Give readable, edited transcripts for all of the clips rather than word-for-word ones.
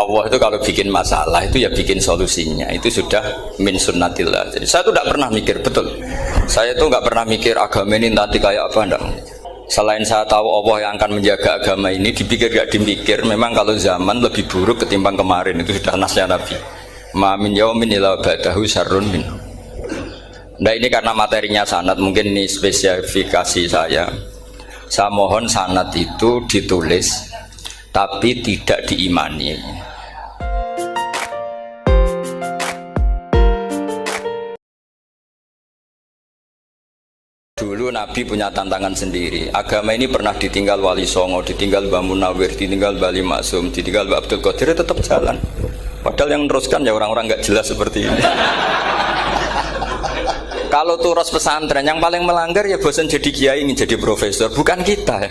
Allah itu kalau bikin masalah itu ya bikin solusinya, itu sudah min sunnatillah. Jadi saya tuh tidak pernah mikir, betul, saya tuh nggak pernah mikir agama ini nanti kayak apa, enggak. Selain saya tahu Allah yang akan menjaga agama ini, dipikir gak dipikir, memang kalau zaman lebih buruk ketimbang kemarin, itu sudah nasnya Nabi. Ma min yaumin illa ba'dahu syarrun min. Nah ini karena materinya sanad, mungkin ini spesifikasi saya. Saya mohon sanad itu ditulis tapi tidak diimani. Dulu Nabi punya tantangan sendiri. Agama ini pernah ditinggal Wali Songo, ditinggal Mbah Munawir, ditinggal Bali Maksum, ditinggal Mbah Abdul Qadir, tetap jalan. Padahal yang meneruskan ya orang-orang nggak jelas seperti ini. Kalau turos pesantren yang paling melanggar ya bosan jadi kiai ingin jadi profesor, bukan kita.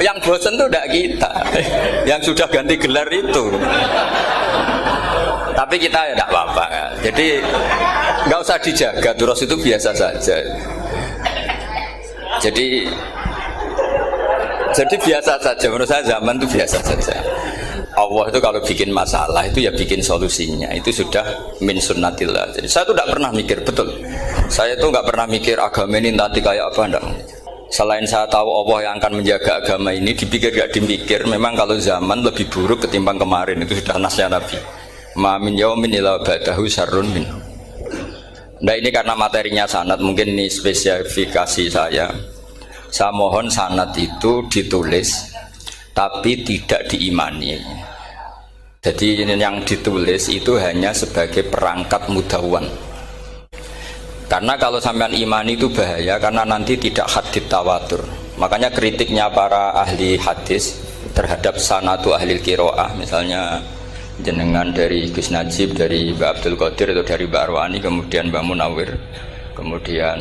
Yang bosan tuh tidak kita, yang sudah ganti gelar itu. Tapi kita ya tidak apa-apa. Jadi nggak usah dijaga, turos itu biasa saja. Jadi biasa saja, menurut saya zaman itu biasa saja. Allah itu kalau bikin masalah itu ya bikin solusinya, itu sudah min sunnatillah. Jadi saya tuh tidak pernah mikir, betul, saya tuh nggak pernah mikir agama ini nanti kayak apa, enggak. Selain saya tahu Allah yang akan menjaga agama ini, dipikir gak dipikir, memang kalau zaman lebih buruk ketimbang kemarin, itu sudah nasnya Nabi. Ma min yaumin illa ba'dahu syarrun min. Nah ini karena materinya sanad, mungkin ini spesifikasi saya. Saya mohon sanad itu ditulis tapi tidak diimani. Jadi yang ditulis itu hanya sebagai perangkat mudawwan. Karena kalau sampean imani itu bahaya, karena nanti tidak hadits tawatur. Makanya kritiknya para ahli hadis terhadap sanadu ahli qiraah, misalnya jenengan dari Gus Najib, dari Mbak Abdul Qadir atau dari Mbak Arwani, kemudian Mbak Munawir, kemudian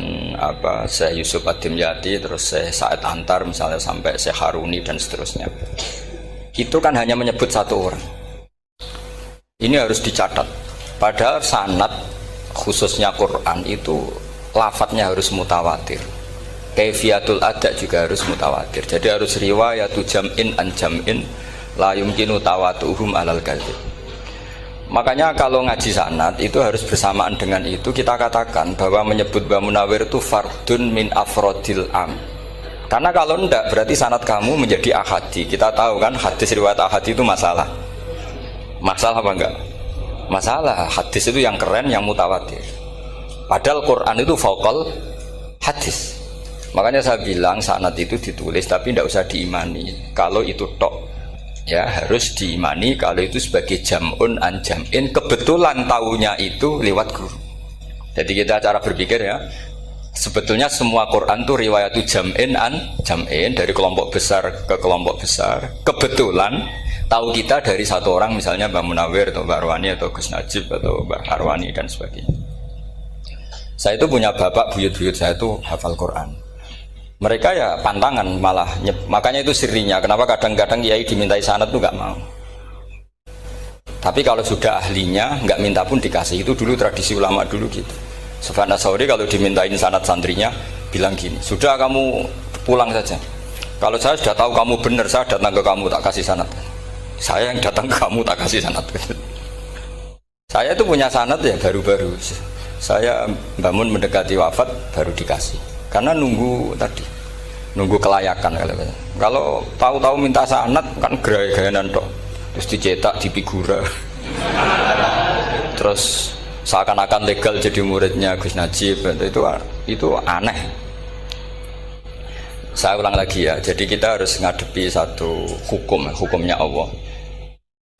Syekh Yusuf Ad-Dimyati, terus Syekh Sa'id Antar misalnya, sampai Syekh Haruni dan seterusnya. Itu kan hanya menyebut satu orang. Ini harus dicatat. Padahal sanad khususnya Quran itu lafadznya harus mutawatir. Kaifiyatul ada juga harus mutawatir. Jadi harus riwayatu jam'in an jam'in la yumkinu tawatuhum alal kadzib. Makanya kalau ngaji sanad itu harus bersamaan dengan itu kita katakan bahwa menyebut Mbah Munawir itu fardun min afrodil am. Karena kalau enggak berarti sanad kamu menjadi ahadi. Kita tahu kan hadis riwayat ahadi itu masalah. Masalah apa enggak? Masalah. Hadis itu yang keren, yang mutawatir. Padahal Quran itu fauqal hadis. Makanya saya bilang sanad itu ditulis tapi tidak usah diimani. Kalau itu tok, ya harus diimani kalau itu sebagai jam'un an jam'in, kebetulan taunya itu lewat guru. Jadi kita cara berpikir ya, sebetulnya semua Quran itu riwayatu jam'in an jam'in, dari kelompok besar ke kelompok besar. Kebetulan tahu kita dari satu orang, misalnya Mbak Munawir atau Mbak Arwani atau Gus Najib atau Mbak Arwani dan sebagainya. Saya itu punya bapak, buyut-buyut saya itu hafal Quran. Mereka ya pantangan malah, makanya itu sirinya. Kenapa kadang-kadang kiai dimintai sanad tuh nggak mau. Tapi kalau sudah ahlinya nggak minta pun dikasih. Itu dulu tradisi ulama dulu gitu. Sufyan Ats-Tsauri kalau dimintain sanad santrinya bilang gini, sudah kamu pulang saja. Kalau saya sudah tahu kamu benar, saya datang ke kamu tak kasih sanad. Saya yang datang ke kamu tak kasih sanad. Saya itu punya sanad ya baru-baru. Saya bangun mendekati wafat baru dikasih. Karena nunggu tadi, nunggu kelayakan. Kalau tahu-tahu minta sanad kan gaya-gayanan toh, terus dicetak di figura, terus seakan-akan legal jadi muridnya Gus Najib, itu aneh. Saya ulang lagi ya, jadi kita harus ngadepi satu hukumnya Allah.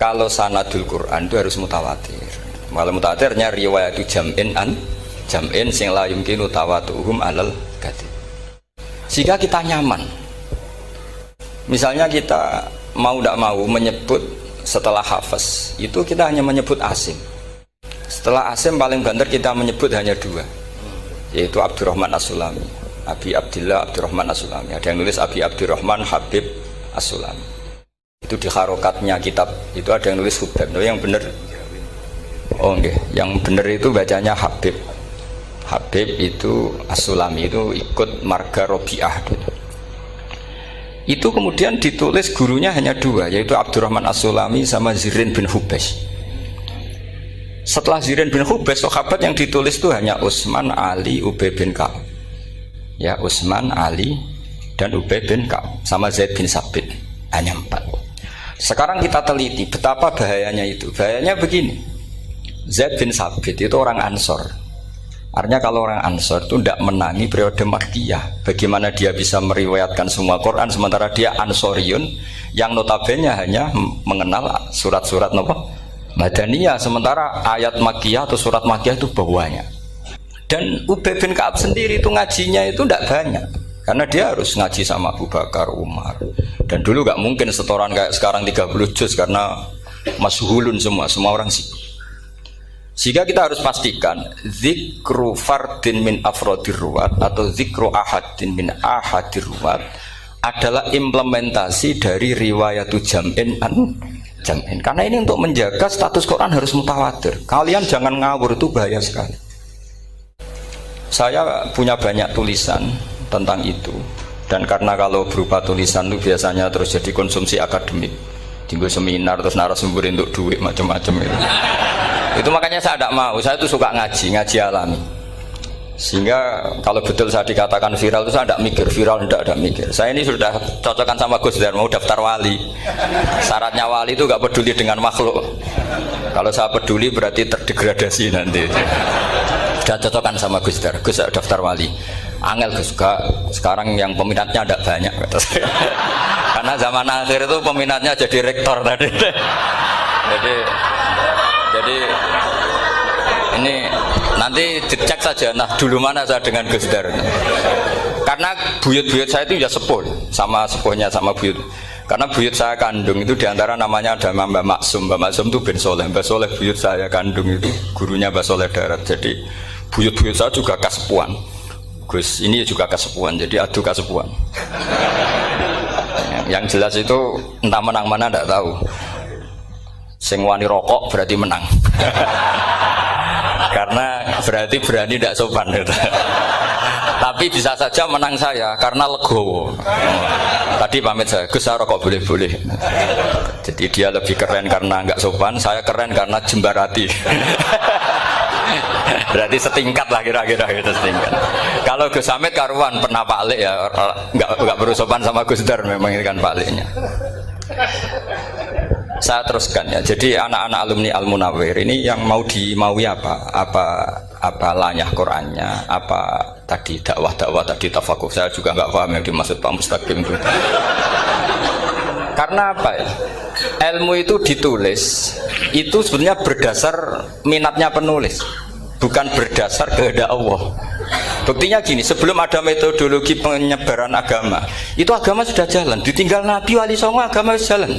Kalau sanadul Quran itu harus mutawatir. Kalau mutawatirnya riwayatu jam'in an jam'in sing la yumkinu tawatuhum alal kadzib. Jika kita nyaman, misalnya kita mau tidak mau menyebut setelah hafaz itu kita hanya menyebut asim. Setelah asim paling banter kita menyebut hanya dua, yaitu Abdurrahman As-Sulami, Abi Abdillah Abdurrahman As-Sulami. Ada yang nulis Abi Abdurrahman Habib As-Sulami. Itu di harokatnya kitab itu ada yang nulis Hubab. Yang benar, oh enggak, yang benar itu bacanya Habib. Habib itu As-Sulami itu ikut marga Robi'ah. Itu kemudian ditulis gurunya hanya dua, yaitu Abdurrahman As-Sulami sama Zirin bin Hubes. Setelah Zirin bin Hubes, sahabat yang ditulis itu hanya Utsman, Ali, Ubay bin Ka'ab. Ya, Utsman, Ali, dan Ubay bin Ka'ab sama Zaid bin Sabit, hanya 4. Sekarang kita teliti betapa bahayanya itu. Bahayanya begini, Zaid bin Sabit itu orang Ansor. Artinya kalau orang Ansor itu tidak menangi periode Makkiyah. Bagaimana dia bisa meriwayatkan semua Quran sementara dia Ansoriun yang notabene hanya mengenal surat-surat Madaniyah, sementara ayat Makkiyah atau surat Makkiyah itu bawahnya. Dan Ubay bin Ka'ab sendiri itu ngajinya itu tidak banyak, karena dia harus ngaji sama Abu Bakar, Umar. Dan dulu gak mungkin setoran kayak sekarang 30 juz karena masyhulun semua orang sibuk. Sehingga kita harus pastikan zikru fardin min afrodir ruwat atau zikru ahadin min ahadir ruwat adalah implementasi dari riwayatu jam'in an jam'in. Karena ini untuk menjaga status Quran harus mutawatir. Kalian jangan ngawur, itu bahaya sekali. Saya punya banyak tulisan tentang itu, dan karena kalau berupa tulisan itu biasanya terus jadi konsumsi akademik, tinggal seminar terus narasumber untuk duit macam-macam itu makanya saya tidak mau. Saya itu suka ngaji alami, sehingga kalau betul saya dikatakan viral itu saya tidak mikir, viral tidak mikir. Saya ini sudah cocokkan sama Gus Dar, mau daftar wali. Syaratnya wali itu gak peduli dengan makhluk. Kalau saya peduli berarti terdegradasi nanti. Sudah cocokkan sama Gus Dar, Gus daftar wali. Angel Gus, sekarang yang peminatnya ada banyak kata saya. Karena zaman akhir itu peminatnya jadi rektor tadi. Jadi ini nanti dicek saja. Nah, dulu mana saya dengan Gus Dar? Karena buyut-buyut saya itu ya sepuh, sama sepuhnya sama buyut. Karena buyut saya kandung itu diantara namanya ada Mbak Maksum. Mbak Maksum itu bin Soleh. Mbak Soleh buyut saya kandung itu gurunya Mbak Soleh Darat. Jadi buyut-buyut saya juga kasepuan. Gus ini juga kasepuan, jadi adu kasepuan. Yang jelas itu entah menang mana tidak tahu. Sing wani rokok berarti menang. Karena berarti berani tidak sopan gitu. Tapi bisa saja menang saya karena legowo. Tadi pamit saya, Gus saya rokok boleh-boleh. Jadi dia lebih keren karena nggak sopan, saya keren karena jembarati. Berarti setingkat lah kira-kira gitu, setingkat. Kalau Gus Hamid karuan pernah Pak Alik ya, nggak perlu sopan sama Gus Dar, memang ini kan Pak Aliknya. Saya teruskan ya. Jadi anak-anak alumni Al Munawwir ini yang maui apa lanyah Qurannya, apa tadi dakwah tadi tafakuh, saya juga nggak paham yang dimaksud Pak Mustaqim itu. Karena apa ya? Ilmu itu ditulis itu sebenarnya berdasar minatnya penulis, bukan berdasar kehendak Allah. Buktinya gini, sebelum ada metodologi penyebaran agama, itu agama sudah jalan. Ditinggal Nabi Wali Songo agama sudah jalan.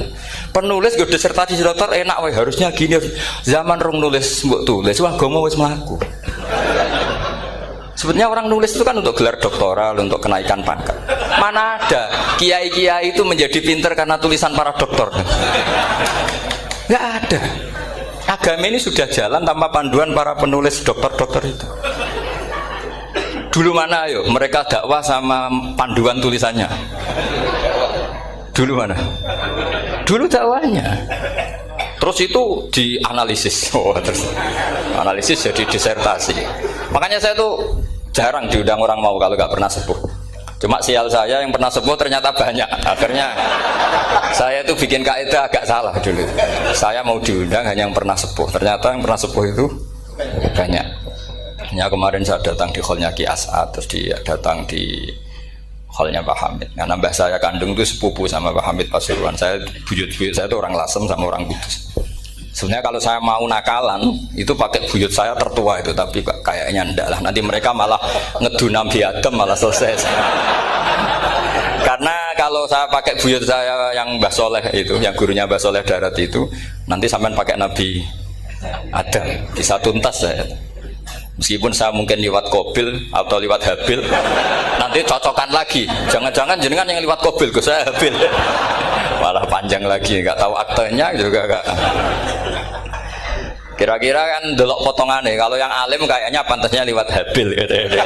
Penulis gue disertasi dokter enak, harusnya gini. Zaman rong nulis mbok tulis, wah agama wis mlaku. Sebenarnya orang nulis itu kan untuk gelar doktoral, untuk kenaikan pangkat. Mana ada kiai-kiai itu menjadi pinter karena tulisan para doktor? Nggak ada. Agama ini sudah jalan tanpa panduan para penulis dokter-dokter itu. Dulu mana ayo mereka dakwah sama panduan tulisannya? Dulu mana? Dulu dakwahnya. Terus itu dianalisis. Terus analisis jadi disertasi. Makanya saya tuh jarang diundang orang mau kalau nggak pernah sepuh. Cuma sial saya yang pernah sepuh ternyata banyak. Akhirnya saya itu bikin kaidah agak salah dulu. Saya mau diundang hanya yang pernah sepuh. Ternyata yang pernah sepuh itu banyak. Ya, kemarin saya datang di hallnya Ki As'ad, terus dia datang di hallnya Pak Hamid. Karena mbah saya kandung itu sepupu sama Pak Hamid Pasuruan. Saya buyut-buyut saya itu orang Lasem sama orang Kudus. Sebenarnya kalau saya mau nakalan itu pakai buyut saya tertua itu, tapi kayaknya enggak lah. Nanti mereka malah ngedu Nabi Adam malah selesai. Karena kalau saya pakai buyut saya yang Mbah Soleh itu, yang gurunya Mbah Soleh Darat itu, nanti sampean pakai Nabi Adam, bisa tuntas saya. Meskipun saya mungkin lewat Kobil atau lewat Habil, nanti cocokan lagi. Jangan-jangan jenengan yang lewat Kobil, ke saya Habil. Malah panjang lagi, nggak tahu aktenya juga nggak. Oke, Kira-kira kan delok potongannya. Kalau yang alim kayaknya pantasnya lewat Habil gitu.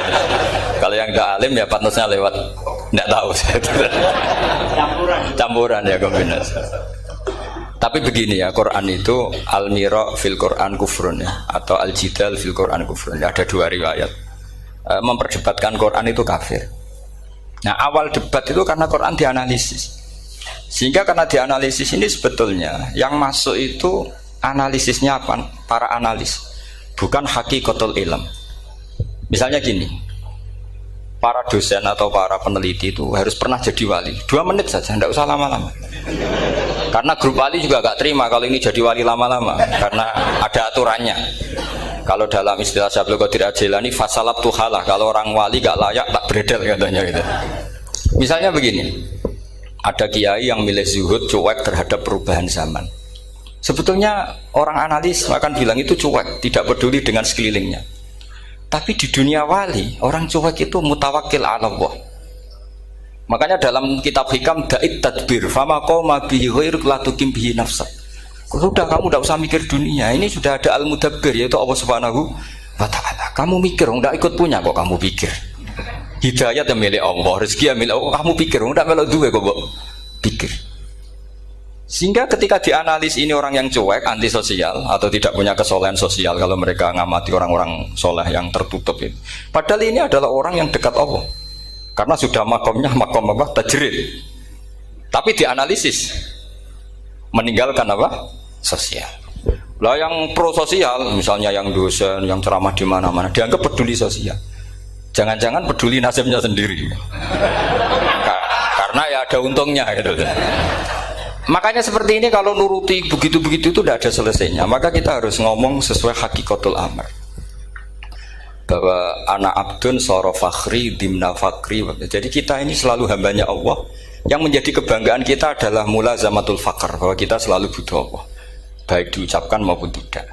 Kalau yang tidak alim ya pantasnya lewat tidak tahu. Campuran ya kombinasi. Tapi begini ya, Quran itu al-mira fil Quran kufrun ya, atau al-jidal fil Quran kufrun. Ada dua riwayat. Memperdebatkan Quran itu kafir. Nah, awal debat itu karena Quran dianalisis. Sehingga karena dianalisis ini sebetulnya yang masuk itu analisisnya apa? Para analis, bukan hakikatul ilm. Misalnya gini, para dosen atau para peneliti itu harus pernah jadi wali. 2 menit saja, tidak usah lama-lama. Karena grup wali juga gak terima kalau ini jadi wali lama-lama, karena ada aturannya. Kalau dalam istilah Syaikhul Qadir Al-Jilani, fasalab tuhalah, kalau orang wali gak layak tak beredel katanya gitu. Misalnya begini, ada kiai yang milih zuhud, cuek terhadap perubahan zaman. Sebetulnya orang analis akan bilang itu cuek, tidak peduli dengan sekelilingnya. Tapi di dunia wali, orang cuek itu mutawakkil ala Allah. Makanya dalam kitab hikam da'it tadbir, fama qawma bihi ghairuk la tukim bihi nafsak. Sudah, kamu tidak usah mikir dunia, ini sudah ada al-mudabbir, yaitu Allah Subhanahu wa ta'ala. Kamu mikir, tidak ikut punya kok kamu pikir. Hidayat yang milik Allah, rezeki yang milik Allah, kamu pikir, tidak melok duwe kok pikir. Sehingga ketika dianalisis ini orang yang cuek, antisosial atau tidak punya kesolehan sosial, kalau mereka ngamati orang-orang soleh yang tertutup itu. Padahal ini adalah orang yang dekat Allah. Karena sudah makomnya makom apa? Tajrid. Tapi dianalisis meninggalkan apa? Sosial. Lah yang pro sosial, misalnya yang dosen, yang ceramah di mana-mana, dianggap peduli sosial. Jangan-jangan peduli nasibnya sendiri. Karena ya ada untungnya gitu. Makanya seperti ini kalau nuruti begitu-begitu itu tidak ada selesainya. Maka kita harus ngomong sesuai hakikatul amr. Bahwa anak abdun soro fakhri dimna fakri. Jadi kita ini selalu hambanya Allah. Yang menjadi kebanggaan kita adalah mulazamatul fakr, bahwa kita selalu butuh Allah, baik diucapkan maupun tidak.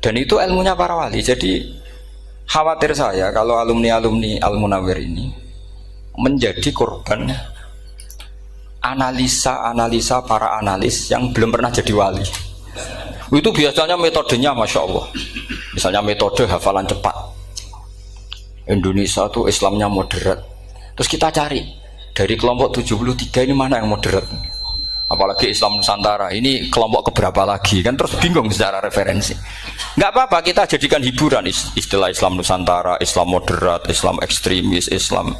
Dan itu ilmunya para wali. Jadi khawatir saya kalau alumni-alumni Al-Munawwir ini menjadi korban analisa para analis yang belum pernah jadi wali. Itu biasanya metodenya Masya Allah. Misalnya metode hafalan cepat. Indonesia tuh Islamnya moderat. Terus kita cari dari kelompok 73 ini mana yang moderat. Apalagi Islam Nusantara ini kelompok keberapa lagi, kan terus bingung secara referensi. Nggak apa-apa, kita jadikan hiburan istilah Islam Nusantara, Islam moderat, Islam ekstremis, Islam.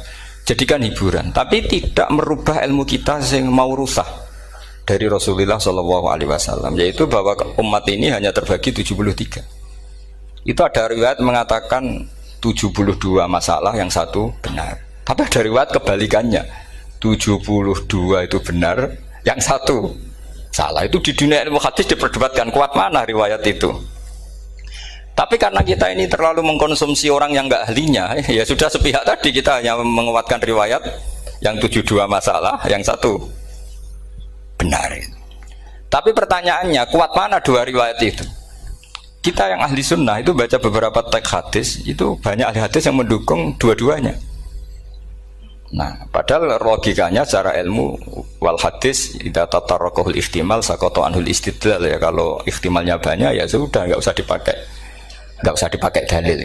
Jadikan hiburan, tapi tidak merubah ilmu kita yang mau rusak dari Rasulullah SAW, yaitu bahwa umat ini hanya terbagi 73. Itu ada riwayat mengatakan 72 masalah, yang satu benar. Tapi ada riwayat kebalikannya, 72 itu benar, yang satu salah. Itu di dunia ilmu hadis diperdebatkan, kuat mana riwayat itu. Tapi karena kita ini terlalu mengkonsumsi orang yang nggak ahlinya, ya sudah sepihak tadi kita hanya menguatkan riwayat yang 72 masalah, yang satu benar. Tapi pertanyaannya, kuat mana dua riwayat itu? Kita yang ahli sunnah itu baca beberapa teks hadis, itu banyak ahli hadis yang mendukung dua-duanya. Nah, padahal logikanya secara ilmu wal hadis idza tatarraqahul ihtimal saqata anhul istidlal, ya kalau ihtimalnya banyak ya sudah nggak usah dipakai dalil.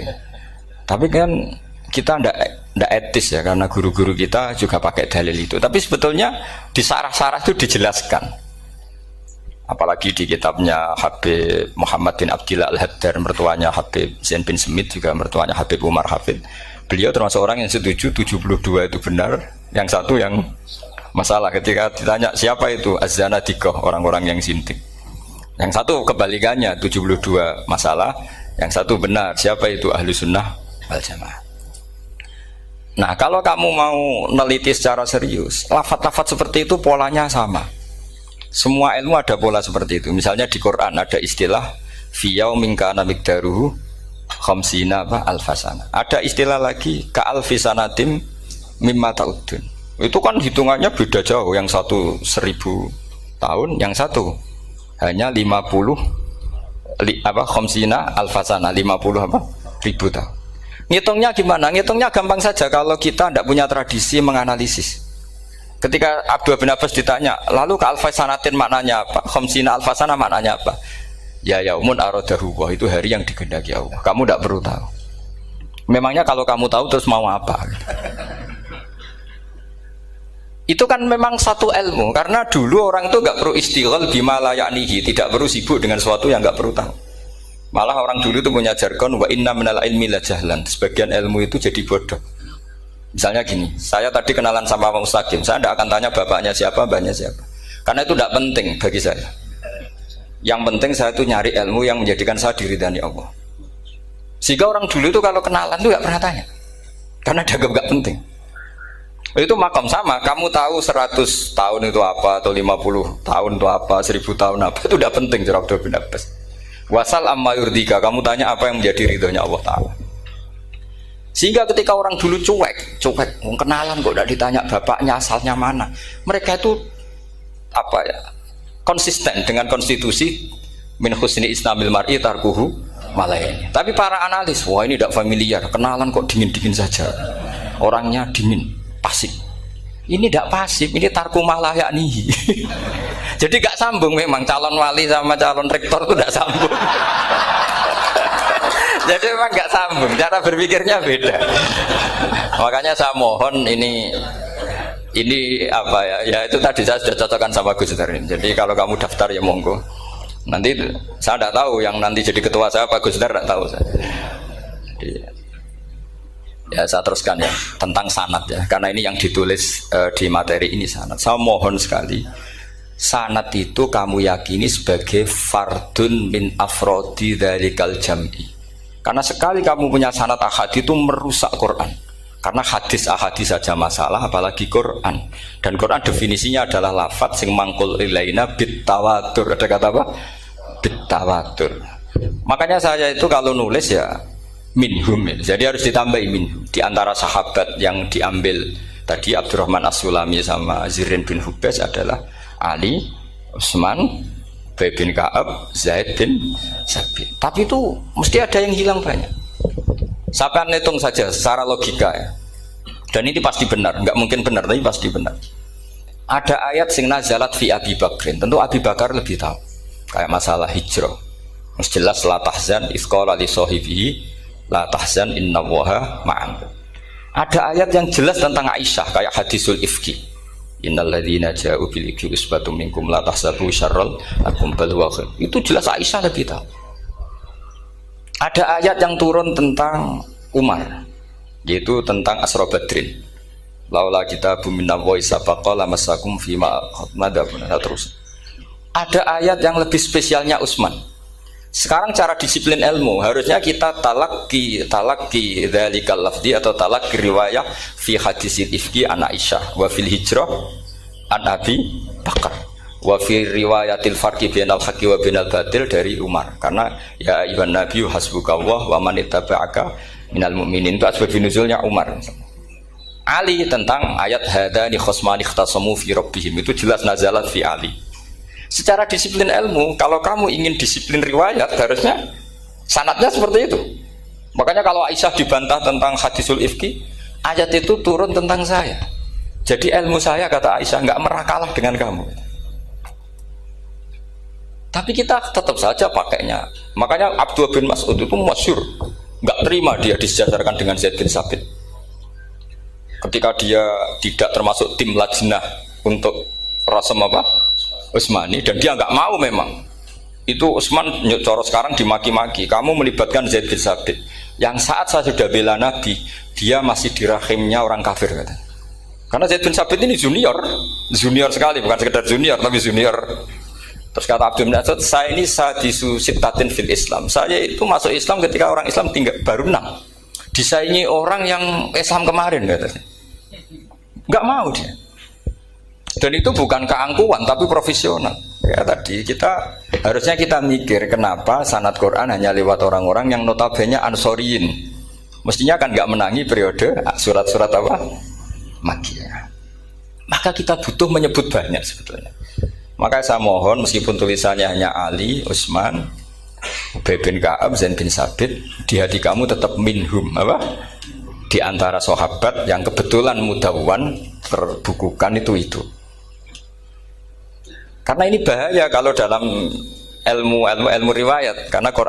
Tapi kan kita ndak etis ya, karena guru-guru kita juga pakai dalil itu. Tapi sebetulnya di sarah-sarah itu dijelaskan. Apalagi di kitabnya Habib Muhammad bin Abdillah Al-Haddar, mertuanya Habib Zain bin Smith, juga mertuanya Habib Umar Hafid. Beliau termasuk orang yang setuju 72 itu benar, yang satu yang masalah. Ketika ditanya siapa itu Az-Zanadiqah, orang-orang yang sintik. Yang satu kebalikannya, 72 masalah, yang satu benar, siapa itu ahlu sunnah wal jamaah. Nah, kalau kamu mau neliti secara serius, lafaz-lafaz seperti itu polanya sama. Semua ilmu ada pola seperti itu. Misalnya di Quran ada istilah fi yaumin kana miqdaruhu khamsina alfasana. Ada istilah lagi ka alfisanatim mimma ta'udun. Itu kan hitungannya beda jauh, yang satu 1000 tahun, yang satu hanya 50 khamsina alfasana, 50 ribu tahun. Ngitungnya gimana? Ngitungnya gampang saja kalau kita tidak punya tradisi menganalisis. Ketika Abdul bin Abbas ditanya, lalu ke alfasanatin maknanya apa? Khamsina alfasana maknanya apa? Ya yaumun aradahu wa, itu hari yang dikehendaki Allah. Kamu tidak perlu tahu. Memangnya kalau kamu tahu terus mau apa? Itu kan memang satu ilmu, karena dulu orang itu nggak perlu istighol bima la ya'nihi, tidak perlu sibuk dengan sesuatu yang nggak perlu tahu. Malah orang dulu itu punya jargon wa inna minal ilmi la jahlan. Sebagian ilmu itu jadi bodoh. Misalnya gini, saya tadi kenalan sama Pak Mustaqim, saya tidak akan tanya bapaknya siapa, mbaknya siapa, karena itu tidak penting bagi saya. Yang penting saya itu nyari ilmu yang menjadikan saya diridani Allah. Sehingga orang dulu itu kalau kenalan itu nggak pernah tanya, karena dianggap nggak penting. Itu makam sama, kamu tahu 100 tahun itu apa, atau 50 tahun itu apa, 1000 tahun apa, itu tidak penting. Cara Abdul bin Abbas, wasal amma yurdika, kamu tanya apa yang menjadi ridhonya Allah Ta'ala. Sehingga ketika orang dulu cuek, kenalan kok tidak ditanya bapaknya asalnya mana, mereka itu apa ya, konsisten dengan konstitusi min husni islamil mar'i tarkuhu malaini. Tapi para analis, wah ini tidak familiar, kenalan kok dingin-dingin saja, orangnya dingin, pasif. Ini tidak pasif, ini tarku malah yaknihi. Jadi gak sambung memang calon wali sama calon rektor itu tidak sambung. Jadi memang gak sambung, cara berpikirnya beda. Makanya saya mohon ini apa ya? Ya itu tadi saya sudah cocokkan sama Gus Darin. Jadi kalau kamu daftar ya monggo. Nanti saya tidak tahu yang nanti jadi ketua saya Pak Gus Dar, tidak tahu saya. Jadi, ya saya teruskan ya tentang sanad ya, karena ini yang ditulis di materi ini sanad. Saya mohon sekali, sanad itu kamu yakini sebagai fardun min afrodi dzalikal jam'i. Karena sekali kamu punya sanad ahad itu merusak Quran. Karena hadis ahadis saja masalah, apalagi Quran. Dan Quran definisinya adalah lafadz sing mangkul ilaina bit tawatur. Ada kata apa? Bit tawatur. Makanya saya itu kalau nulis ya minhum, jadi harus ditambahi minhum. Di antara sahabat yang diambil tadi Abdurrahman As-Sulami sama Zirin bin Hubes adalah Ali, Utsman, Ubay bin Ka'ab, Zaid bin Sabit. Tapi itu mesti ada yang hilang banyak. Sampai hitung saja secara logika ya. Dan ini pasti benar, nggak mungkin benar tapi pasti benar. Ada ayat sing nazalat fi Abi Bakrin. Tentu Abi Bakar lebih tahu. Kayak masalah hijrah. Mesti jelas la tahzan isqala li sahibihi la tahzan innallaha ma'an. Ada ayat yang jelas tentang Aisyah kayak hadisul ifki. Innalladzina ja'u bil ifki usbatum minkum la tahsabu syarral lakum bal huwa khair. Itu jelas Aisyah lebih tahu. Ada ayat yang turun tentang Umar, yaitu tentang Asra Badrin. Laula kitabun minallahi sabaqa lamassakum fima khatmadabun. Terus ada ayat yang lebih spesialnya Utsman. Sekarang cara disiplin ilmu harusnya kita talaki dzalikal lafzi atau talaki riwayah fi hadisil ifki an Aisyah wa fil hijrah an Abi Bakar wa fi riwayatil farqi bainal haqqi wa bainal batil dari Umar. Karena ya ayyuhan nabiyyu hasbukallah wa man ittaba'aka minal mu'minin, itu asbab nuzulnya Umar. Ali tentang ayat hadani khosmani ikhtasamu fi rabbihim, itu jelas nazalat fi Ali. Secara disiplin ilmu, kalau kamu ingin disiplin riwayat, harusnya sanadnya seperti itu. Makanya kalau Aisyah dibantah tentang hadisul ifki, ayat itu turun tentang saya. Jadi ilmu saya, kata Aisyah, nggak merah kalah dengan kamu. Tapi kita tetap saja pakainya. Makanya Abdullah bin Mas'ud itu masyhur, nggak terima dia disejajarkan dengan Zaid bin Sabit. Ketika dia tidak termasuk tim lajnah untuk rasam apa? Utsmani, dan dia nggak mau memang. Itu Utsman coro sekarang dimaki-maki, kamu melibatkan Zaid bin Sabit yang saat saya sudah bela Nabi, dia masih di rahimnya orang kafir, kata. Karena Zaid bin Sabit ini junior sekali, bukan sekedar junior tapi junior. Terus kata Abdul bin Asad, saya ini sadisu sittatin fil Islam, saya itu masuk Islam ketika orang Islam tinggal baru 6, disaingi orang yang Islam kemarin, katanya. Nggak mau dia. Dan itu bukan keangkuhan tapi profesional. Ya tadi harusnya kita mikir kenapa sanad Quran hanya lewat orang-orang yang notabene ansoriyin. Mestinya kan nggak menangi periode surat-surat apa? Makkiyah. Maka kita butuh menyebut banyak sebetulnya. Maka saya mohon meskipun tulisannya hanya Ali, Utsman, Ubay bin Ka'ab, Zaid bin Sabit, di hati kamu tetap minhum apa? Di antara sahabat yang kebetulan mudawwan terbukukan itu. Karena ini bahaya kalau dalam ilmu riwayat karena